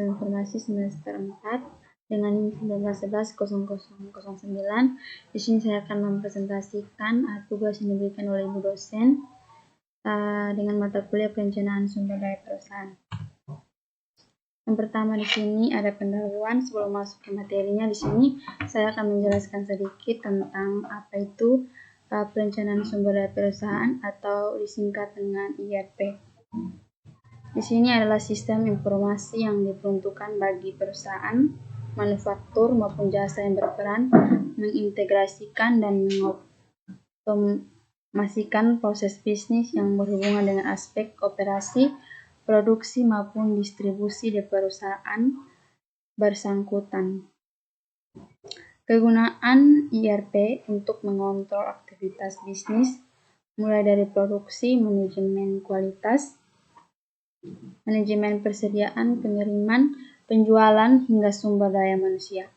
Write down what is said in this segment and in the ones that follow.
Sistem Informasi semester 4 dengan NIM 19110009. Di sini saya akan mempresentasikan tugas yang diberikan oleh Ibu dosen dengan mata kuliah perencanaan sumber daya perusahaan. Yang pertama di sini ada pendahuluan. Sebelum masuk ke materinya, di sini saya akan menjelaskan sedikit tentang apa itu perencanaan sumber daya perusahaan atau disingkat dengan IRP. Di sini adalah sistem informasi yang diperuntukkan bagi perusahaan, manufaktur maupun jasa yang berperan mengintegrasikan dan mengotomasikan proses bisnis yang berhubungan dengan aspek operasi, produksi maupun distribusi di perusahaan bersangkutan. Kegunaan IRP untuk mengontrol aktivitas bisnis mulai dari produksi, manajemen kualitas, manajemen persediaan, pengiriman, penjualan, hingga sumber daya manusia.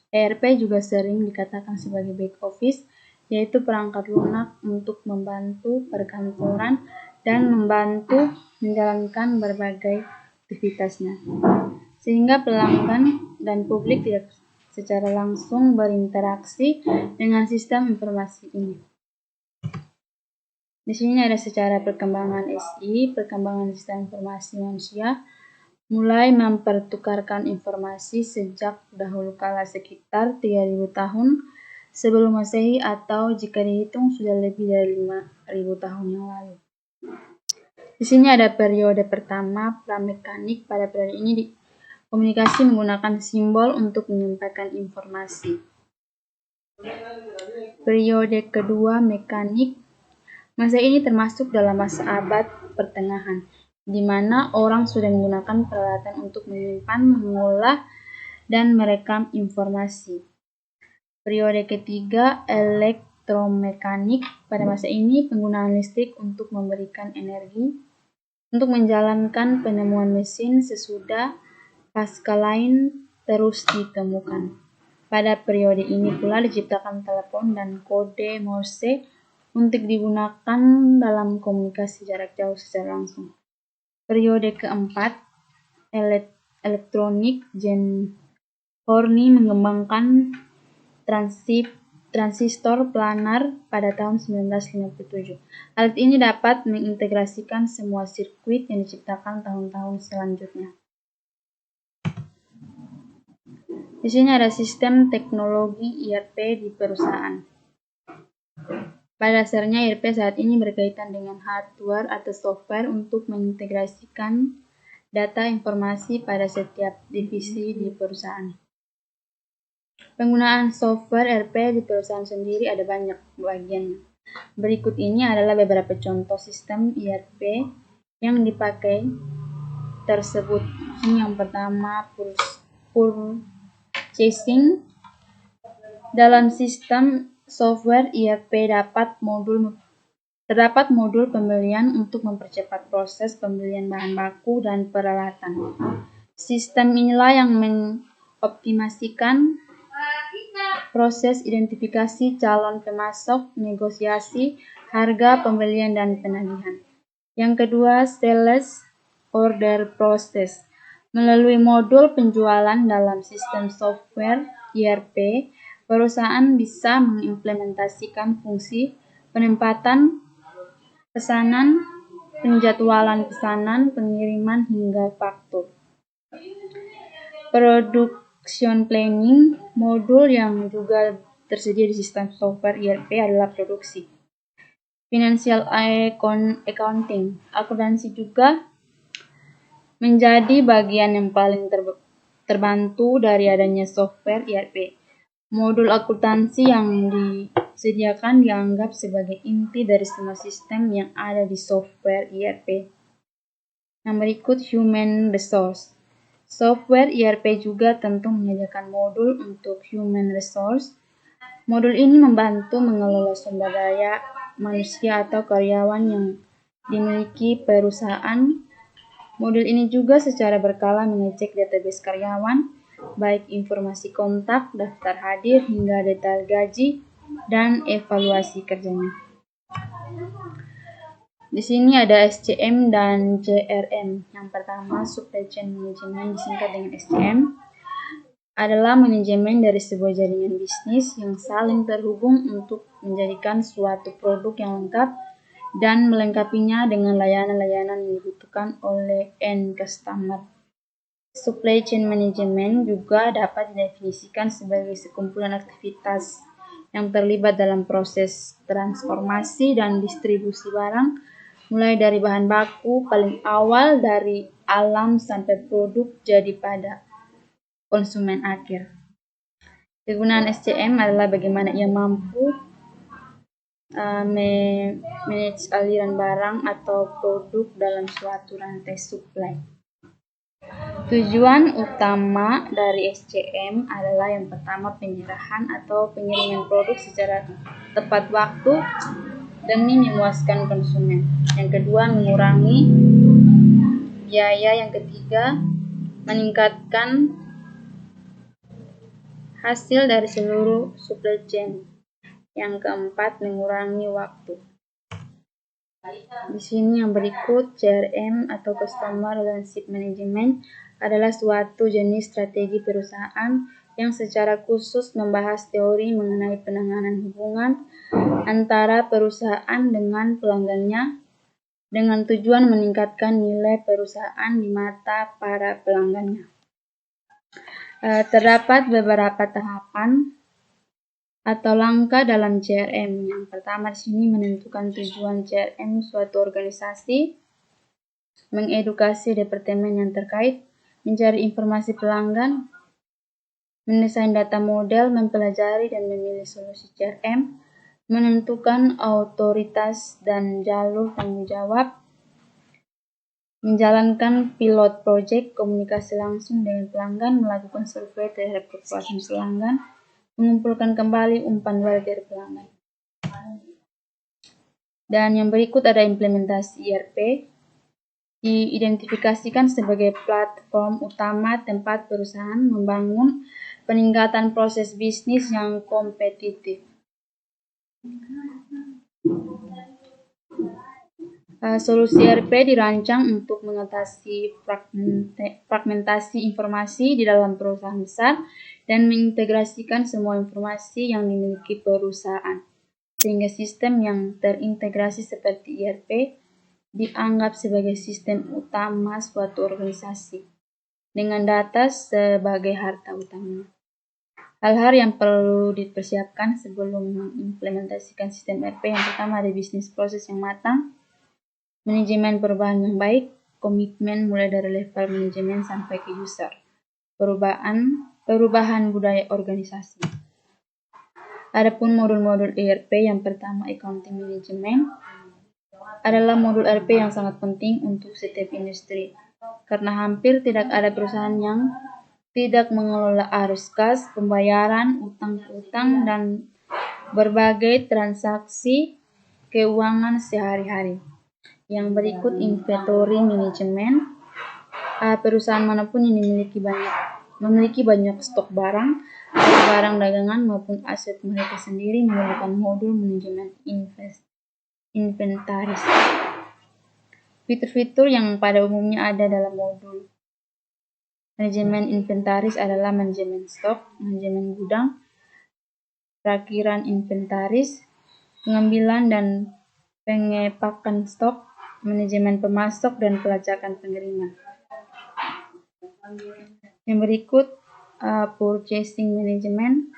ERP juga sering dikatakan sebagai back office, yaitu perangkat lunak untuk membantu perkantoran dan membantu menjalankan berbagai aktivitasnya, sehingga pelanggan dan publik tidak secara langsung berinteraksi dengan sistem informasi ini. Di sini ada secara perkembangan SI, perkembangan sistem informasi manusia, mulai mempertukarkan informasi sejak dahulu kala sekitar 3000 tahun sebelum Masehi, atau jika dihitung sudah lebih dari 5000 tahun yang lalu. Di sini ada periode pertama, pramekanik. Pada periode ini komunikasi menggunakan simbol untuk menyampaikan informasi. Periode kedua, mekanik. Masa ini termasuk dalam masa abad pertengahan, di mana orang sudah menggunakan peralatan untuk menyimpan, mengolah, dan merekam informasi. Periode ketiga, elektromekanik. Pada masa ini, penggunaan listrik untuk memberikan energi untuk menjalankan penemuan mesin sesudah pasca lain terus ditemukan. Pada periode ini pula diciptakan telepon dan kode Morse untuk digunakan dalam komunikasi jarak jauh secara langsung. Periode keempat, elektronik. John Horny mengembangkan transistor planar pada tahun 1957. Alat ini dapat mengintegrasikan semua sirkuit yang diciptakan tahun-tahun selanjutnya. Di sini ada sistem teknologi IRP di perusahaan. Pada dasarnya, IRP saat ini berkaitan dengan hardware atau software untuk mengintegrasikan data informasi pada setiap divisi di perusahaan. Penggunaan software IRP di perusahaan sendiri ada banyak bagian. Berikut ini adalah beberapa contoh sistem IRP yang dipakai tersebut. Ini yang pertama, purchasing. Dalam sistem software IRP terdapat modul pembelian untuk mempercepat proses pembelian bahan baku dan peralatan. Sistem inilah yang mengoptimasikan proses identifikasi calon pemasok, negosiasi, harga, pembelian, dan penagihan. Yang kedua, sales order process. Melalui modul penjualan dalam sistem software IRP, perusahaan bisa mengimplementasikan fungsi penempatan pesanan, penjadwalan pesanan, pengiriman, hingga faktur. Production planning. Modul yang juga tersedia di sistem software IRP adalah produksi. Financial accounting. Akuntansi juga menjadi bagian yang paling terbantu dari adanya software IRP. Modul akuntansi yang disediakan dianggap sebagai inti dari semua sistem yang ada di software IRP. Yang berikut, human resource. Software IRP juga tentu menyediakan modul untuk human resource. Modul ini membantu mengelola sumber daya manusia atau karyawan yang dimiliki perusahaan. Modul ini juga secara berkala mengecek database karyawan, baik informasi kontak, daftar hadir, hingga detail gaji dan evaluasi kerjanya. Di sini ada SCM dan CRM. Yang pertama, Supply Chain Management disingkat dengan SCM, adalah manajemen dari sebuah jaringan bisnis yang saling terhubung untuk menjadikan suatu produk yang lengkap dan melengkapinya dengan layanan-layanan yang dibutuhkan oleh end customer. Supply chain management juga dapat didefinisikan sebagai sekumpulan aktivitas yang terlibat dalam proses transformasi dan distribusi barang, mulai dari bahan baku paling awal dari alam sampai produk jadi pada konsumen akhir. Kegunaan SCM adalah bagaimana ia mampu manage aliran barang atau produk dalam suatu rantai supply. Tujuan utama dari SCM adalah yang pertama penyerahan atau pengiriman produk secara tepat waktu demi memuaskan konsumen. Yang kedua, mengurangi biaya. Yang ketiga, meningkatkan hasil dari seluruh supply chain. Yang keempat, mengurangi waktu. Di sini yang berikut, CRM atau Customer Relationship Management adalah suatu jenis strategi perusahaan yang secara khusus membahas teori mengenai penanganan hubungan antara perusahaan dengan pelanggannya dengan tujuan meningkatkan nilai perusahaan di mata para pelanggannya. Terdapat beberapa tahapan atau langkah dalam CRM. Yang pertama di sini menentukan tujuan CRM suatu organisasi, mengedukasi departemen yang terkait, mencari informasi pelanggan, mendesain data model, mempelajari dan memilih solusi CRM, menentukan otoritas dan jalur tanggung jawab, menjalankan pilot project, komunikasi langsung dengan pelanggan, melakukan survei terhadap kepuasan pelanggan, mengumpulkan kembali umpan balik dari pelanggan. Dan yang berikut ada implementasi ERP, diidentifikasikan sebagai platform utama tempat perusahaan membangun peningkatan proses bisnis yang kompetitif. Solusi ERP dirancang untuk mengatasi fragmentasi informasi di dalam perusahaan besar dan mengintegrasikan semua informasi yang dimiliki perusahaan, sehingga sistem yang terintegrasi seperti ERP dianggap sebagai sistem utama suatu organisasi, dengan data sebagai harta utama. Hal-hal yang perlu dipersiapkan sebelum mengimplementasikan sistem ERP, yang pertama ada bisnis proses yang matang, manajemen perubahan yang baik, komitmen mulai dari level manajemen sampai ke user, perubahan budaya organisasi. Adapun modul-modul ERP, yang pertama accounting management, adalah modul ERP yang sangat penting untuk setiap industri, karena hampir tidak ada perusahaan yang tidak mengelola arus kas, pembayaran, utang piutang, dan berbagai transaksi keuangan sehari-hari. Yang berikut inventory management. Perusahaan manapun yang memiliki banyak stok barang, baik barang dagangan maupun aset mereka sendiri, memerlukan modul manajemen inventaris. Fitur-fitur yang pada umumnya ada dalam modul manajemen inventaris adalah manajemen stok, manajemen gudang, perakhiran inventaris, pengambilan dan pengepakan stok, manajemen pemasok, dan pelacakan pengiriman. Yang berikut, purchasing management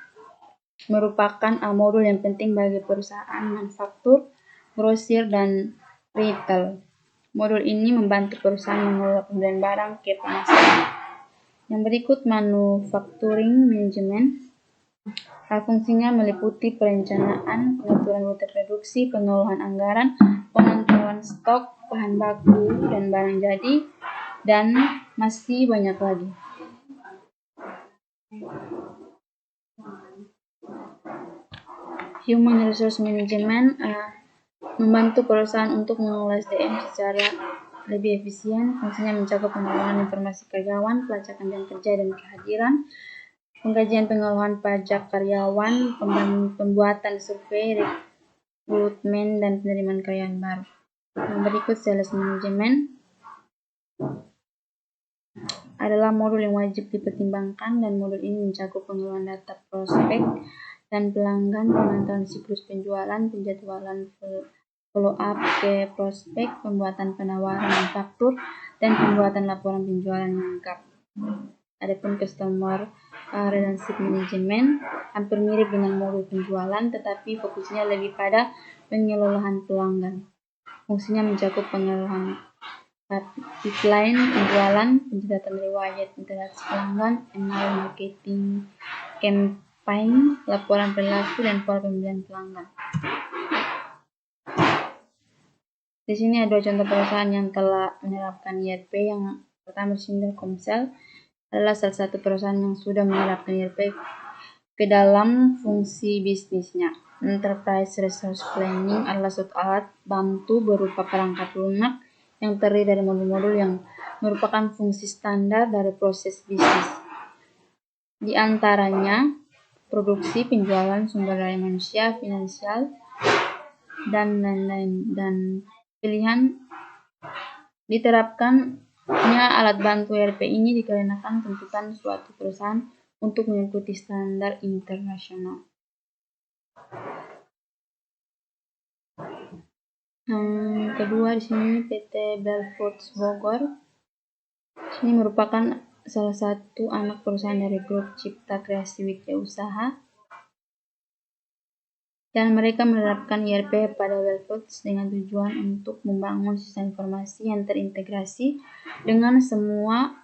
merupakan modul yang penting bagi perusahaan manufaktur, grosir, dan retail. Modul ini membantu perusahaan mengelola pembelian barang ke pemasaran. Yang berikut, manufacturing management. Fungsinya meliputi perencanaan, pengaturan rute produksi, pengelolaan anggaran, penentuan stok, bahan baku, dan barang jadi, dan masih banyak lagi. Human Resource Management membantu perusahaan untuk mengelola SDM secara lebih efisien. Fungsinya mencakup pengelolaan informasi karyawan, pelacakan jam kerja dan kehadiran, pengkajian pengolahan pajak karyawan, pembuatan survei, rekrutmen, dan penerimaan karyawan baru. Yang berikut sales management adalah modul yang wajib dipertimbangkan, dan modul ini mencakup pengelolaan data prospek dan pelanggan, pemantauan siklus penjualan, penjadwalan follow up ke prospek, pembuatan penawaran manufaktur, dan pembuatan laporan penjualan yang lengkap. Adapun customer relationship management hampir mirip dengan modul penjualan, tetapi fokusnya lebih pada pengelolaan pelanggan. Fungsinya mencakup pengelolaan pipeline penjualan, pencatatan riwayat interaksi pelanggan, email marketing campaign, laporan perilaku, dan pola pembelian pelanggan. Di sini ada 2 contoh perusahaan yang telah menerapkan ERP. Yang pertama Telkomsel adalah salah satu perusahaan yang sudah menerapkan ERP ke dalam fungsi bisnisnya. Enterprise Resource Planning adalah suatu alat bantu berupa perangkat lunak yang terdiri dari modul-modul yang merupakan fungsi standar dari proses bisnis. Di antaranya produksi, penjualan, sumber daya manusia, finansial, dan lain-lain. Dan pilihan diterapkannya alat bantu ERP ini dikarenakan tuntutan suatu perusahaan untuk mengikuti standar internasional. Yang kedua di sini PT Bell Foods Bogor. Ini merupakan salah satu anak perusahaan dari grup Cipta Kreasi Widya Usaha, dan mereka menerapkan ERP pada Bell Foods dengan tujuan untuk membangun sistem informasi yang terintegrasi dengan semua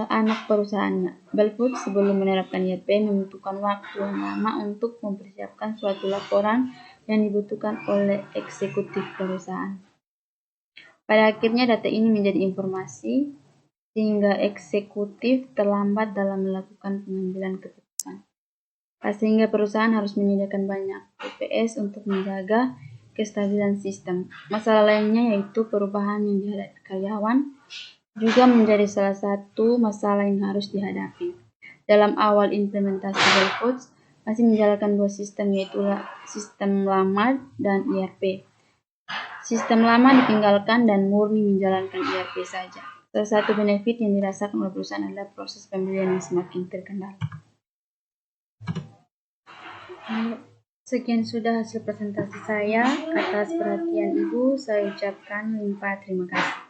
anak perusahaannya. Bell Foods sebelum menerapkan ERP membutuhkan waktu yang lama untuk mempersiapkan suatu laporan yang dibutuhkan oleh eksekutif perusahaan. Pada akhirnya data ini menjadi informasi sehingga eksekutif terlambat dalam melakukan pengambilan keputusan. Sehingga perusahaan harus menyediakan banyak TPS untuk menjaga kestabilan sistem. Masalah lainnya yaitu perubahan yang dihadapi karyawan juga menjadi salah satu masalah yang harus dihadapi. Dalam awal implementasi Bell Foods masih menjalankan 2 sistem, yaitu sistem lama dan ERP. Sistem lama ditinggalkan dan murni menjalankan ERP saja. Salah satu benefit yang dirasakan oleh perusahaan adalah proses pembelian yang semakin terkendali. Sekian sudah hasil presentasi saya. Atas perhatian Ibu, saya ucapkan limpah terima kasih.